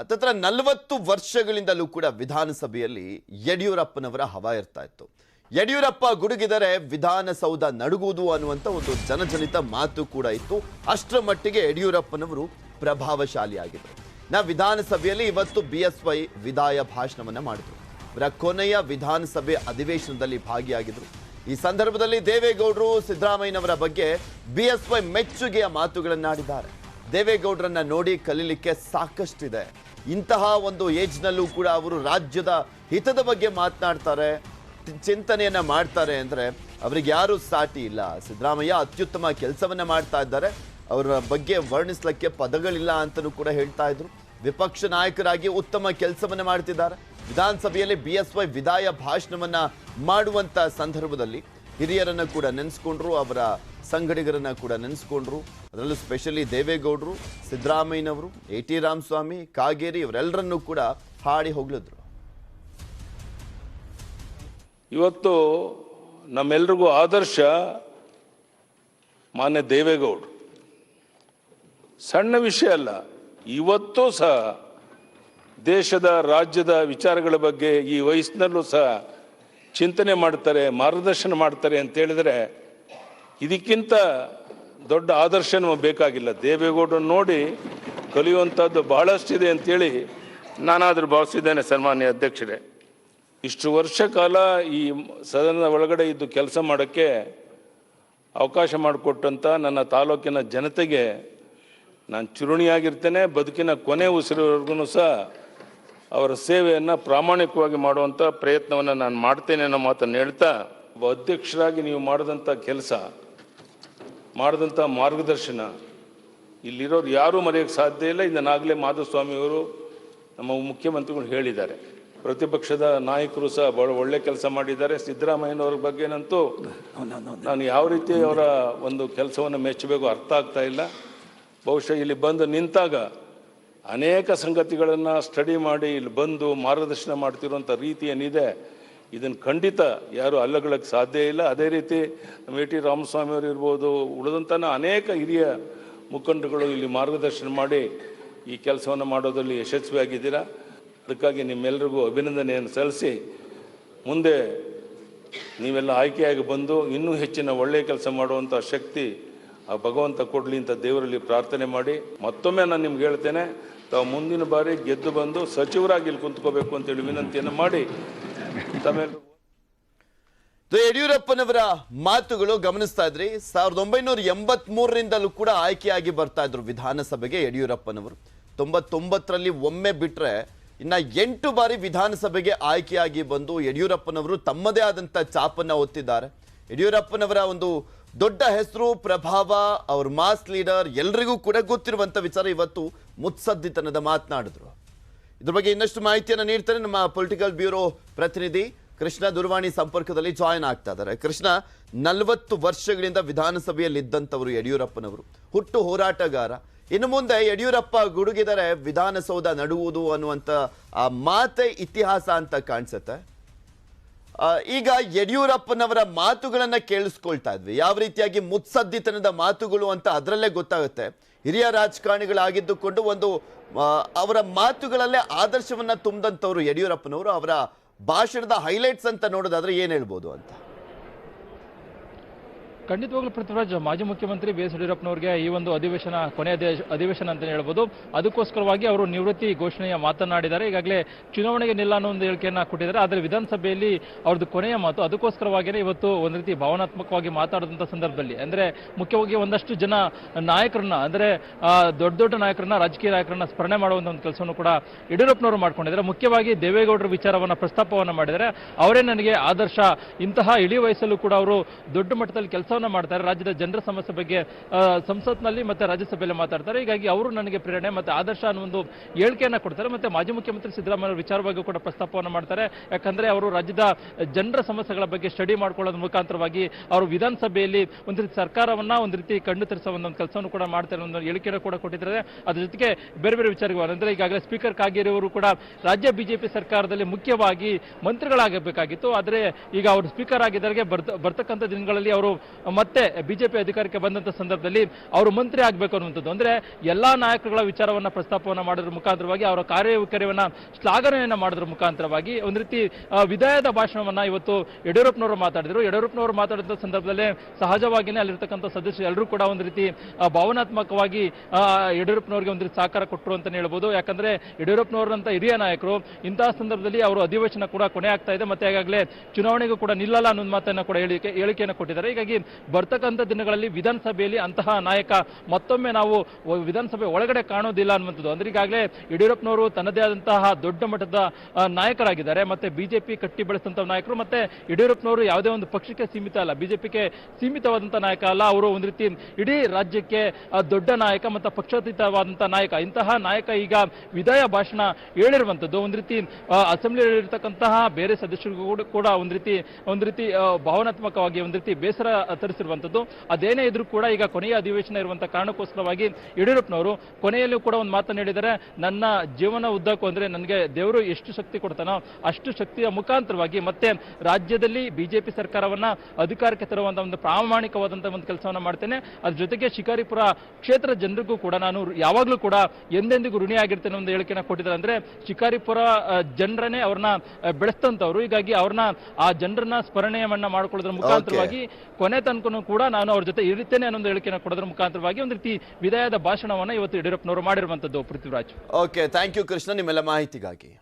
ಹತ್ತತ್ರ 40 ವರ್ಷಗಳಿಂದಲೂ ಕೂಡ ವಿಧಾನಸಭೆಯಲ್ಲಿ ಯಡಿಯೂರಪ್ಪನವರ ಹವಾ ಇರ್ತಾ ಇತ್ತು. ಯಡಿಯೂರಪ್ಪ ಗುಡುಗಿದರೆ ವಿಧಾನಸೌಧ ನಡುಗುವುದು ಅನ್ನುವಂಥ ಒಂದು ಜನಜನಿತ ಮಾತು ಕೂಡ ಇತ್ತು. ಅಷ್ಟರ ಮಟ್ಟಿಗೆ ಯಡಿಯೂರಪ್ಪನವರು ಪ್ರಭಾವಶಾಲಿಯಾಗಿದ್ದರು. ವಿಧಾನಸಭೆಯಲ್ಲಿ ಇವತ್ತು BSY ವಿದಾಯ ಭಾಷಣವನ್ನ ಮಾಡಿದ್ರು. ಇವರ ಕೊನೆಯ ವಿಧಾನಸಭೆ ಅಧಿವೇಶನದಲ್ಲಿ ಭಾಗಿಯಾಗಿದ್ರು. ಈ ಸಂದರ್ಭದಲ್ಲಿ ದೇವೇಗೌಡರು ಸಿದ್ದರಾಮಯ್ಯನವರ ಬಗ್ಗೆ BSY ಮೆಚ್ಚುಗೆಯ ಮಾತುಗಳನ್ನಾಡಿದ್ದಾರೆ. ದೇವೇಗೌಡರನ್ನ ನೋಡಿ ಕಲೀಲಿಕ್ಕೆ ಸಾಕಷ್ಟಿದೆ. ಇಂತಹ ಒಂದು ಏಜ್ನಲ್ಲೂ ಕೂಡ ಅವರು ರಾಜ್ಯದ ಹಿತದ ಬಗ್ಗೆ ಮಾತನಾಡ್ತಾರೆ, ಚಿಂತನೆಯನ್ನ ಮಾಡ್ತಾರೆ ಅಂದ್ರೆ ಅವರಿಗೆ ಯಾರು ಸಾಟಿ ಇಲ್ಲ. ಸಿದ್ದರಾಮಯ್ಯ ಅತ್ಯುತ್ತಮ ಕೆಲಸವನ್ನ ಮಾಡ್ತಾ ಇದ್ದಾರೆ, ಅವರ ಬಗ್ಗೆ ವರ್ಣಿಸಲಿಕ್ಕೆ ಪದಗಳಿಲ್ಲ ಅಂತಲೂ ಕೂಡ ಹೇಳ್ತಾ ಇದ್ರು. ವಿಪಕ್ಷ ನಾಯಕರಾಗಿ ಉತ್ತಮ ಕೆಲಸವನ್ನ ಮಾಡ್ತಿದ್ದಾರೆ. ವಿಧಾನಸಭೆಯಲ್ಲಿ BSY ವಿದಾಯ ಭಾಷಣವನ್ನ ಮಾಡುವಂತ ಸಂದರ್ಭದಲ್ಲಿ ಹಿರಿಯರನ್ನ ಕೂಡ ನೆನೆಸ್ಕೊಂಡ್ರು, ಅವರ ಸಂಘಟಕರನ್ನ ಕೂಡ ನೆನೆಸ್ಕೊಂಡ್ರು. ಅದರಲ್ಲೂ ಸ್ಪೆಷಲಿ ದೇವೇಗೌಡರು, ಸಿದ್ದರಾಮಯ್ಯನವರು, AT ರಾಮಸ್ವಾಮಿ, ಕಾಗೇರಿ ಇವರೆಲ್ಲರನ್ನೂ ಕೂಡ ಹಾಡಿ ಹೊಗಳಿದ್ರು. ಇವತ್ತು ನಮ್ಮೆಲ್ರಿಗೂ ಆದರ್ಶ ಮಾನ್ಯ ದೇವೇಗೌಡರು. ಸಣ್ಣ ವಿಷಯ ಅಲ್ಲ, ಇವತ್ತೂ ಸಹ ದೇಶದ ರಾಜ್ಯದ ವಿಚಾರಗಳ ಬಗ್ಗೆ ಈ ವಯಸ್ಸಿನಲ್ಲೂ ಸಹ ಚಿಂತನೆ ಮಾಡ್ತಾರೆ, ಮಾರ್ಗದರ್ಶನ ಮಾಡ್ತಾರೆ ಅಂತ ಹೇಳಿದ್ರೆ ಇದಕ್ಕಿಂತ ದೊಡ್ಡ ಆದರ್ಶ ನಮಗೆ ಬೇಕಾಗಿಲ್ಲ. ದೇವೇಗೌಡರನ್ನು ನೋಡಿ ಕಲಿಯುವಂಥದ್ದು ಬಹಳಷ್ಟಿದೆ ಅಂತೇಳಿ ನಾನಾದರೂ ಭಾವಿಸಿದ್ದೇನೆ. ಸನ್ಮಾನ್ಯ ಅಧ್ಯಕ್ಷರೇ, ಇಷ್ಟು ವರ್ಷ ಕಾಲ ಈ ಸದನದ ಒಳಗಡೆ ಇದ್ದು ಕೆಲಸ ಮಾಡೋಕ್ಕೆ ಅವಕಾಶ ಮಾಡಿಕೊಟ್ಟಂಥ ನನ್ನ ತಾಲೂಕಿನ ಜನತೆಗೆ ನಾನು ಚಿರುಣಿಯಾಗಿರ್ತೇನೆ. ಬದುಕಿನ ಕೊನೆ ಉಸಿರುವರೆಗೂ ಸಹ ಅವರ ಸೇವೆಯನ್ನು ಪ್ರಾಮಾಣಿಕವಾಗಿ ಮಾಡುವಂಥ ಪ್ರಯತ್ನವನ್ನು ನಾನು ಮಾಡ್ತೇನೆ ಅನ್ನೋ ಮಾತನ್ನು ಹೇಳ್ತಾ, ಒಬ್ಬ ಅಧ್ಯಕ್ಷರಾಗಿ ನೀವು ಮಾಡಿದಂಥ ಕೆಲಸ, ಮಾಡಿದಂಥ ಮಾರ್ಗದರ್ಶನ ಇಲ್ಲಿರೋರು ಯಾರೂ ಮರೆಯೋಕ್ಕೆ ಸಾಧ್ಯ ಇಲ್ಲ. ಇದನ್ನಾಗಲೇ ಮಾಧುಸ್ವಾಮಿಯವರು ನಮ್ಮ ಮುಖ್ಯಮಂತ್ರಿಗಳು ಹೇಳಿದ್ದಾರೆ. ಪ್ರತಿಪಕ್ಷದ ನಾಯಕರು ಸಹ ಭಾಳ ಒಳ್ಳೆ ಕೆಲಸ ಮಾಡಿದ್ದಾರೆ. ಸಿದ್ದರಾಮಯ್ಯನವ್ರ ಬಗ್ಗೆನಂತೂ ನಾನು ಯಾವ ರೀತಿ ಅವರ ಒಂದು ಕೆಲಸವನ್ನು ಮೆಚ್ಚಬೇಕು ಅರ್ಥ ಆಗ್ತಾ ಇಲ್ಲ. ಬಹುಶಃ ಇಲ್ಲಿ ಬಂದು ನಿಂತಾಗ ಅನೇಕ ಸಂಗತಿಗಳನ್ನು ಸ್ಟಡಿ ಮಾಡಿ ಇಲ್ಲಿ ಬಂದು ಮಾರ್ಗದರ್ಶನ ಮಾಡ್ತಿರುವಂಥ ರೀತಿ ಏನಿದೆ, ಇದನ್ನು ಖಂಡಿತ ಯಾರು ಅಲ್ಲಗಳಕ್ಕೆ ಸಾಧ್ಯ ಇಲ್ಲ. ಅದೇ ರೀತಿ ನಮ್ಮ AT ರಾಮಸ್ವಾಮಿಯವರು ಇರ್ಬೋದು, ಉಳಿದಂಥ ಅನೇಕ ಹಿರಿಯ ಮುಖಂಡರುಗಳು ಇಲ್ಲಿ ಮಾರ್ಗದರ್ಶನ ಮಾಡಿ ಈ ಕೆಲಸವನ್ನು ಮಾಡೋದ್ರಲ್ಲಿ ಯಶಸ್ವಿಯಾಗಿದ್ದೀರಾ. ಅದಕ್ಕಾಗಿ ನಿಮ್ಮೆಲ್ಲರಿಗೂ ಅಭಿನಂದನೆಯನ್ನು ಸಲ್ಲಿಸಿ, ಮುಂದೆ ನೀವೆಲ್ಲ ಆಯ್ಕೆಯಾಗಿ ಬಂದು ಇನ್ನೂ ಹೆಚ್ಚಿನ ಒಳ್ಳೆಯ ಕೆಲಸ ಮಾಡುವಂಥ ಶಕ್ತಿ ಆ ಭಗವಂತ ಕೊಡಲಿ ಅಂತ ದೇವರಲ್ಲಿ ಪ್ರಾರ್ಥನೆ ಮಾಡಿ, ಮತ್ತೊಮ್ಮೆ ನಾನು ನಿಮ್ಗೆ ಹೇಳ್ತೇನೆ, ತಾವು ಮುಂದಿನ ಬಾರಿ ಗೆದ್ದು ಬಂದು ಸಚಿವರಾಗಿ ಇಲ್ಲಿ ಕುಂತ್ಕೋಬೇಕು ಅಂತೇಳಿ ವಿನಂತಿಯನ್ನು ಮಾಡಿ ತಮ್ಮೆಲ್ಲರಿಗೂ. ಯಡಿಯೂರಪ್ಪನವರ ಮಾತುಗಳು ಗಮನಿಸ್ತಾ ಇದ್ರಿ. 1983ರಿಂದಲೂ ಕೂಡ ಆಯ್ಕೆಯಾಗಿ ಬರ್ತಾ ಇದ್ರು ವಿಧಾನಸಭೆಗೆ ಯಡಿಯೂರಪ್ಪನವರು. 99ರಲ್ಲಿ ಒಮ್ಮೆ ಬಿಟ್ರೆ ಇನ್ನ 8 ಬಾರಿ ವಿಧಾನಸಭೆಗೆ ಆಯ್ಕೆಯಾಗಿ ಬಂದು ಯಡಿಯೂರಪ್ಪನವರು ತಮ್ಮದೇ ಆದಂತ ಚಾಪನ್ನ ಒತ್ತಿದ್ದಾರೆ. ಯಡಿಯೂರಪ್ಪನವರ ಒಂದು ದೊಡ್ಡ ಹೆಸರು, ಪ್ರಭಾವ, ಅವ್ರ ಮಾಸ್ ಲೀಡರ್ ಎಲ್ರಿಗೂ ಕೂಡ ಗೊತ್ತಿರುವಂತ ವಿಚಾರ. ಇವತ್ತು ಮುತ್ಸದ್ದಿತನದ ಮಾತನಾಡಿದ್ರು. ಇದ್ರ ಬಗ್ಗೆ ಇನ್ನಷ್ಟು ಮಾಹಿತಿಯನ್ನು ನೀಡ್ತಾರೆ ನಮ್ಮ ಪೊಲಿಟಿಕಲ್ ಬ್ಯೂರೋ ಪ್ರತಿನಿಧಿ ಕೃಷ್ಣ. ದೂರವಾಣಿ ಸಂಪರ್ಕದಲ್ಲಿ ಜಾಯಿನ್ ಆಗ್ತಾ ಇದ್ದಾರೆ. ಕೃಷ್ಣ, 40 ವರ್ಷಗಳಿಂದ ವಿಧಾನಸಭೆಯಲ್ಲಿ ಇದ್ದಂಥವರು ಯಡಿಯೂರಪ್ಪನವರು, ಹುಟ್ಟು ಹೋರಾಟಗಾರ. ಇನ್ನು ಮುಂದೆ ಯಡಿಯೂರಪ್ಪ ಗುಡುಗಿದರೆ ವಿಧಾನಸೌಧ ನಡುವುದು ಅನ್ನುವಂಥ ಆ ಮಾತೆ ಇತಿಹಾಸ ಅಂತ ಕಾಣಿಸುತ್ತೆ. ಈಗ ಯಡಿಯೂರಪ್ಪನವರ ಮಾತುಗಳನ್ನ ಕೇಳಿಸ್ಕೊಳ್ತಾ ಇದ್ವಿ, ಯಾವ ರೀತಿಯಾಗಿ ಮುತ್ಸದ್ದಿತನದ ಮಾತುಗಳು ಅಂತ ಅದರಲ್ಲೇ ಗೊತ್ತಾಗುತ್ತೆ. ಹಿರಿಯ ರಾಜಕಾರಣಿಗಳಾಗಿದ್ದುಕೊಂಡು ಒಂದು ಅವರ ಮಾತುಗಳಲ್ಲೇ ಆದರ್ಶವನ್ನ ತುಂಬಿದಂಥವ್ರು ಯಡಿಯೂರಪ್ಪನವರು. ಅವರ ಭಾಷಣದ ಹೈಲೈಟ್ಸ್ ಅಂತ ನೋಡೋದಾದ್ರೆ ಏನ್ ಹೇಳ್ಬೋದು ಅಂತ? ಖಂಡಿತವಾಗ್ಲೂ ಪೃಥ್ವಿರಾಜ್, ಮಾಜಿ ಮುಖ್ಯಮಂತ್ರಿ BS ಯಡಿಯೂರಪ್ಪನವರಿಗೆ ಈ ಒಂದು ಅಧಿವೇಶನ ಕೊನೆಯ ಅಧಿವೇಶನ ಅಂತಲೇ ಹೇಳ್ಬೋದು. ಅದಕ್ಕೋಸ್ಕರವಾಗಿ ಅವರು ನಿವೃತ್ತಿ ಘೋಷಣೆಯ ಮಾತನಾಡಿದ್ದಾರೆ. ಈಗಾಗಲೇ ಚುನಾವಣೆಗೆ ನಿಲ್ಲ ಅನ್ನೋ ಒಂದು ಹೇಳಿಕೆಯನ್ನು ಕೊಟ್ಟಿದ್ದಾರೆ. ಆದರೆ ವಿಧಾನಸಭೆಯಲ್ಲಿ ಅವ್ರದ್ದು ಕೊನೆಯ ಮಾತು. ಅದಕ್ಕೋಸ್ಕರವಾಗಿಯೇ ಇವತ್ತು ಒಂದು ರೀತಿ ಭಾವನಾತ್ಮಕವಾಗಿ ಮಾತಾಡಿದಂಥ ಸಂದರ್ಭದಲ್ಲಿ, ಅಂದರೆ ಮುಖ್ಯವಾಗಿ ಒಂದಷ್ಟು ಜನ ನಾಯಕರನ್ನ, ಅಂದರೆ ದೊಡ್ಡ ದೊಡ್ಡ ನಾಯಕರನ್ನ, ರಾಜಕೀಯ ನಾಯಕರನ್ನ ಸ್ಮರಣೆ ಮಾಡುವಂಥ ಒಂದು ಕೆಲಸವನ್ನು ಕೂಡ ಯಡಿಯೂರಪ್ಪನವರು ಮಾಡ್ಕೊಂಡಿದ್ದಾರೆ. ಮುಖ್ಯವಾಗಿ ದೇವೇಗೌಡರ ವಿಚಾರವನ್ನು ಪ್ರಸ್ತಾಪವನ್ನು ಮಾಡಿದ್ದಾರೆ. ಅವರೇ ನನಗೆ ಆದರ್ಶ. ಇಂತಹ ಇಳಿ ವಯಸ್ಸಲ್ಲೂ ಕೂಡ ಅವರು ದೊಡ್ಡ ಮಟ್ಟದಲ್ಲಿ ಕೆಲಸ ಮಾಡ್ತಾರೆ. ರಾಜ್ಯದ ಜನರ ಸಮಸ್ಯೆ ಬಗ್ಗೆ ಸಂಸತ್ನಲ್ಲಿ ಮತ್ತೆ ರಾಜ್ಯಸಭೆಯಲ್ಲಿ ಮಾತಾಡ್ತಾರೆ. ಹೀಗಾಗಿ ಅವರು ನನಗೆ ಪ್ರೇರಣೆ ಮತ್ತೆ ಆದರ್ಶ ಅನ್ನೋ ಒಂದು ಹೇಳಿಕೆಯನ್ನ ಕೊಡ್ತಾರೆ. ಮತ್ತೆ ಮಾಜಿ ಮುಖ್ಯಮಂತ್ರಿ ಸಿದ್ದರಾಮಯ್ಯ ವಿಚಾರವಾಗಿ ಕೂಡ ಪ್ರಸ್ತಾಪವನ್ನು ಮಾಡ್ತಾರೆ. ಯಾಕಂದ್ರೆ ಅವರು ರಾಜ್ಯದ ಜನರ ಸಮಸ್ಯೆಗಳ ಬಗ್ಗೆ ಸ್ಟಡಿ ಮಾಡ್ಕೊಳ್ಳೋದ್ರ ಮುಖಾಂತರವಾಗಿ ಅವರು ವಿಧಾನಸಭೆಯಲ್ಲಿ ಒಂದು ರೀತಿ ಸರ್ಕಾರವನ್ನ ಒಂದು ರೀತಿ ಕಣ್ಣು ತೆರೆಸೋ ಒಂದು ಕೆಲಸವನ್ನು ಕೂಡ ಮಾಡ್ತಾರೆ, ಒಂದು ಹೇಳಿಕೆಯನ್ನು ಕೂಡ ಕೊಟ್ಟಿದ್ದಾರೆ. ಅದ್ರ ಜೊತೆಗೆ ಬೇರೆ ಬೇರೆ ವಿಚಾರಗಳು, ಅಂದ್ರೆ ಈಗಾಗಲೇ ಸ್ಪೀಕರ್ ಕಾಗೇರಿ ಅವರು ಕೂಡ ರಾಜ್ಯ ಬಿಜೆಪಿ ಸರ್ಕಾರದಲ್ಲಿ ಮುಖ್ಯವಾಗಿ ಮಂತ್ರಿಗಳಾಗಬೇಕಾಗಿತ್ತು. ಆದರೆ ಈಗ ಅವರು ಸ್ಪೀಕರ್ ಆಗಿದ್ದಾರೆ. ಬರ್ತಕ್ಕಂಥ ದಿನಗಳಲ್ಲಿ ಅವರು ಮತ್ತೆ ಬಿಜೆಪಿ ಅಧಿಕಾರಕ್ಕೆ ಬಂದಂತ ಸಂದರ್ಭದಲ್ಲಿ ಅವರು ಮಂತ್ರಿ ಆಗ್ಬೇಕು ಅನ್ನುವಂಥದ್ದು. ಅಂದ್ರೆ ಎಲ್ಲಾ ನಾಯಕರುಗಳ ವಿಚಾರವನ್ನ ಪ್ರಸ್ತಾಪವನ್ನ ಮಾಡೋದ್ರ ಮುಖಾಂತರವಾಗಿ ಅವರ ಕಾರ್ಯವೈಖರಿಯನ್ನ ಶ್ಲಾಘನೆಯನ್ನ ಮಾಡೋದ್ರ ಮುಖಾಂತರವಾಗಿ ಒಂದು ರೀತಿ ವಿದಾಯದ ಭಾಷಣವನ್ನ ಇವತ್ತು ಯಡಿಯೂರಪ್ಪನವರು ಮಾತಾಡಿದ್ರು. ಯಡಿಯೂರಪ್ಪನವರು ಮಾತಾಡಿದ ಸಂದರ್ಭದಲ್ಲೇ ಸಹಜವಾಗಿಯೇ ಅಲ್ಲಿರ್ತಕ್ಕಂಥ ಸದಸ್ಯರು ಎಲ್ಲರೂ ಕೂಡ ಒಂದು ರೀತಿ ಭಾವನಾತ್ಮಕವಾಗಿ ಯಡಿಯೂರಪ್ಪನವರಿಗೆ ಒಂದು ರೀತಿ ಸಹಕಾರ ಕೊಟ್ಟರು ಅಂತಾನೆ ಹೇಳ್ಬೋದು. ಯಾಕಂದ್ರೆ ಯಡಿಯೂರಪ್ಪನವರಂತ ಹಿರಿಯ ನಾಯಕರು ಇಂತಹ ಸಂದರ್ಭದಲ್ಲಿ ಅವರು ಅಧಿವೇಶನ ಕೂಡ ಕೊನೆ ಆಗ್ತಾ ಇದೆ, ಮತ್ತೆ ಈಗಾಗಲೇ ಚುನಾವಣೆಗೂ ಕೂಡ ನಿಲ್ಲಲ್ಲ ಅನ್ನೋ ಮಾತನ್ನ ಕೂಡ ಹೇಳಿಕೆಯನ್ನು ಕೊಟ್ಟಿದ್ದಾರೆ. ಹೀಗಾಗಿ ಬರ್ತಕ್ಕಂಥ ದಿನಗಳಲ್ಲಿ ವಿಧಾನಸಭೆಯಲ್ಲಿ ಅಂತಹ ನಾಯಕ ಮತ್ತೊಮ್ಮೆ ನಾವು ವಿಧಾನಸಭೆ ಒಳಗಡೆ ಕಾಣೋದಿಲ್ಲ ಅನ್ನುವಂಥದ್ದು. ಅಂದ್ರೆ ಈಗಾಗಲೇ ಯಡಿಯೂರಪ್ಪನವರು ತನ್ನದೇ ಆದಂತಹ ದೊಡ್ಡ ಮಟ್ಟದ ನಾಯಕರಾಗಿದ್ದಾರೆ, ಮತ್ತೆ ಬಿಜೆಪಿ ಕಟ್ಟಿ ಬೆಳೆಸಿದಂತಹ ನಾಯಕರು. ಮತ್ತೆ ಯಡಿಯೂರಪ್ಪನವರು ಯಾವುದೇ ಒಂದು ಪಕ್ಷಕ್ಕೆ ಸೀಮಿತ ಅಲ್ಲ, ಬಿಜೆಪಿಗೆ ಸೀಮಿತವಾದಂತಹ ನಾಯಕ ಅಲ್ಲ, ಅವರು ಒಂದು ರೀತಿ ಇಡೀ ರಾಜ್ಯಕ್ಕೆ ದೊಡ್ಡ ನಾಯಕ ಮತ್ತು ಪಕ್ಷಾತೀತವಾದಂತಹ ನಾಯಕ. ಇಂತಹ ನಾಯಕ ಈಗ ವಿದಾಯ ಭಾಷಣ ಹೇಳಿರುವಂತದ್ದು ಒಂದು ರೀತಿ ಅಸೆಂಬ್ಲಿಯಲ್ಲಿರ್ತಕ್ಕಂತಹ ಬೇರೆ ಸದಸ್ಯರಿಗೂ ಕೂಡ ಒಂದು ರೀತಿ ಭಾವನಾತ್ಮಕವಾಗಿ ಒಂದು ರೀತಿ ಬೇಸರ ತರಿಸಿರುವಂತದ್ದು. ಅದೇನೇ ಇದ್ರೂ ಕೂಡ ಈಗ ಕೊನೆಯ ಅಧಿವೇಶನ ಇರುವಂತಹ ಕಾರಣಕ್ಕೋಸ್ಕರವಾಗಿ ಯಡಿಯೂರಪ್ಪನವರು ಕೊನೆಯಲ್ಲೂ ಕೂಡ ಒಂದು ಮಾತನ್ನು ಹೇಳಿದ್ದಾರೆ, ನನ್ನ ಜೀವನ ಉದ್ದಕ್ಕೂ ಅಂದ್ರೆ ನನಗೆ ದೇವರು ಎಷ್ಟು ಶಕ್ತಿ ಕೊಡ್ತಾನೋ ಅಷ್ಟು ಶಕ್ತಿಯ ಮುಖಾಂತರವಾಗಿ ಮತ್ತೆ ರಾಜ್ಯದಲ್ಲಿ ಬಿಜೆಪಿ ಸರ್ಕಾರವನ್ನ ಅಧಿಕಾರಕ್ಕೆ ತರುವಂತಹ ಒಂದು ಪ್ರಾಮಾಣಿಕವಾದಂತಹ ಒಂದು ಕೆಲಸವನ್ನ ಮಾಡ್ತೇನೆ. ಅದ್ರ ಜೊತೆಗೆ ಶಿಕಾರಿಪುರ ಕ್ಷೇತ್ರ ಜನರಿಗೂ ಕೂಡ ನಾನು ಯಾವಾಗಲೂ ಕೂಡ ಎಂದೆಂದಿಗೂ ಋಣಿಯಾಗಿರ್ತೇನೆ ಒಂದು ಹೇಳಿಕೆನ ಕೊಟ್ಟಿದ್ದಾರೆ. ಅಂದ್ರೆ ಶಿಕಾರಿಪುರ ಜನರನ್ನೇ ಅವ್ರನ್ನ ಬೆಳೆಸ್ತಂತವ್ರು, ಹೀಗಾಗಿ ಅವ್ರನ್ನ ಆ ಜನರನ್ನ ಸ್ಮರಣೆಯನ್ನ ಮಾಡ್ಕೊಳ್ಳೋದ್ರ ಮುಖಾಂತರವಾಗಿ ಕೊನೆ ತನಕನೂ ಕೂಡ ನಾನು ಅವ್ರ ಜೊತೆ ಇರುತ್ತೇನೆ ಅನ್ನೋ ಹೇಳಿಕೆನ ಕೊಡೋದ್ರ ಮುಖಾಂತರವಾಗಿ ಒಂದು ರೀತಿ ವಿದಾಯದ ಭಾಷಣವನ್ನ ಇವತ್ತು ಯಡಿಯೂರಪ್ಪನವರು ಮಾಡಿರುವಂತದ್ದು. Prithviraj. Okay, thank you Krishna ನಿಮ್ಮೆಲ್ಲ ಮಾಹಿತಿಗಾಗಿ.